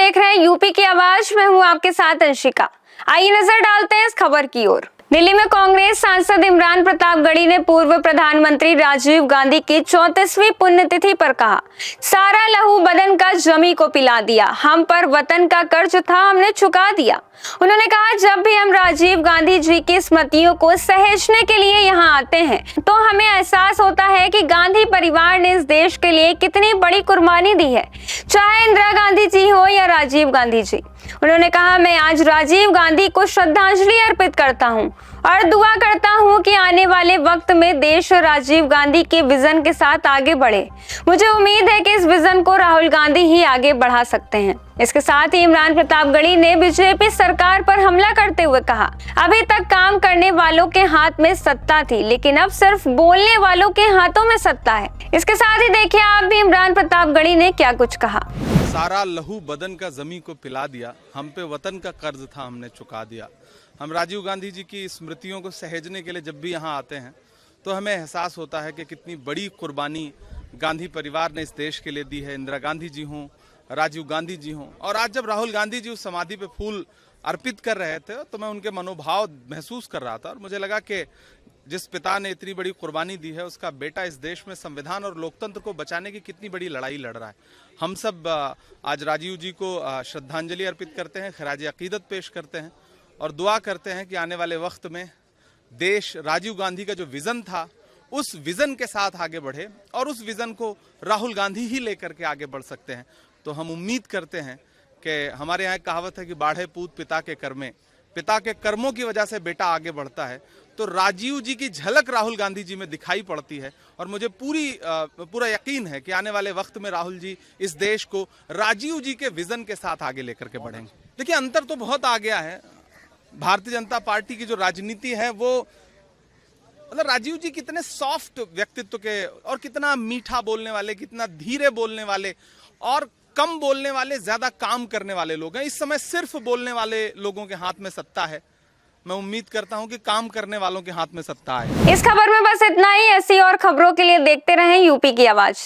देख रहे हैं यूपी की आवाज। मैं हूं आपके साथ अंशिका। आइए नजर डालते हैं इस खबर की ओर। दिल्ली में कांग्रेस सांसद इमरान प्रतापगढ़ी ने पूर्व प्रधानमंत्री राजीव गांधी की 34वीं पुण्यतिथि पर कहा, सारा लहू बदन का जमी को पिला दिया, हम पर वतन का कर्ज था हमने चुका दिया। उन्होंने कहा, जब भी हम राजीव गांधी जी की स्मृतियों को सहेजने के लिए यहाँ आते हैं तो हमें एहसास होता है कि गांधी परिवार ने इस देश के लिए कितनी बड़ी कुर्बानी दी है, चाहे इंदिरा गांधी जी हो या राजीव गांधी जी। उन्होंने कहा, मैं आज राजीव गांधी को श्रद्धांजलि अर्पित करता हूं और दुआ करता हूं कि आने वाले वक्त में देश राजीव गांधी के विजन के साथ आगे बढ़े। मुझे उम्मीद है कि इस विजन को राहुल गांधी ही आगे बढ़ा सकते हैं। इसके साथ ही इमरान प्रतापगढ़ी ने बीजेपी सरकार पर हमला करते हुए कहा, अभी तक काम करने वालों के हाथ में सत्ता थी, लेकिन अब सिर्फ बोलने वालों के हाथों में सत्ता है। इसके साथ ही देखिए आप भी इमरान प्रतापगढ़ी ने क्या कुछ कहा। सारा लहू बदन का जमी को पिला दिया, हम पे वतन का कर्ज था हमने चुका दिया। हम राजीव गांधी जी की स्मृतियों को सहेजने के लिए जब भी यहाँ आते हैं तो हमें एहसास होता है कि कितनी बड़ी कुर्बानी गांधी परिवार ने इस देश के लिए दी है। इंदिरा गांधी जी हों, राजीव गांधी जी हों, और आज जब राहुल गांधी जी उस समाधि पे फूल अर्पित कर रहे थे तो मैं उनके मनोभाव महसूस कर रहा था और मुझे लगा कि जिस पिता ने इतनी बड़ी कुर्बानी दी है उसका बेटा इस देश में संविधान और लोकतंत्र को बचाने की कितनी बड़ी लड़ाई लड़ रहा है। हम सब आज राजीव जी को श्रद्धांजलि अर्पित करते हैं, खराज अकीदत पेश करते हैं और दुआ करते हैं कि आने वाले वक्त में देश राजीव गांधी का जो विजन था उस विजन के साथ आगे बढ़े और उस विजन को राहुल गांधी ही लेकर के आगे बढ़ सकते हैं। तो हम उम्मीद करते हैं कि हमारे यहाँ एक कहावत है कि बाढ़े पूत पिता के कर्मे, पिता के कर्मों की वजह से बेटा आगे बढ़ता है। तो राजीव जी की झलक राहुल गांधी जी में दिखाई पड़ती है और मुझे पूरा यकीन है कि आने वाले वक्त में राहुल जी इस देश को राजीव जी के विजन के साथ आगे लेकर के बढ़ेंगे। देखिए, अंतर तो बहुत आ गया है। भारतीय जनता पार्टी की जो राजनीति है वो मतलब राजीव जी कितने सॉफ्ट व्यक्तित्व के और कितना मीठा बोलने वाले, कितना धीरे बोलने वाले और कम बोलने वाले, ज्यादा काम करने वाले लोग हैं। इस समय सिर्फ बोलने वाले लोगों के हाथ में सत्ता है। मैं उम्मीद करता हूं कि काम करने वालों के हाथ में सत्ता है। इस खबर में बस इतना ही। ऐसी और खबरों के लिए देखते रहें यूपी की आवाज।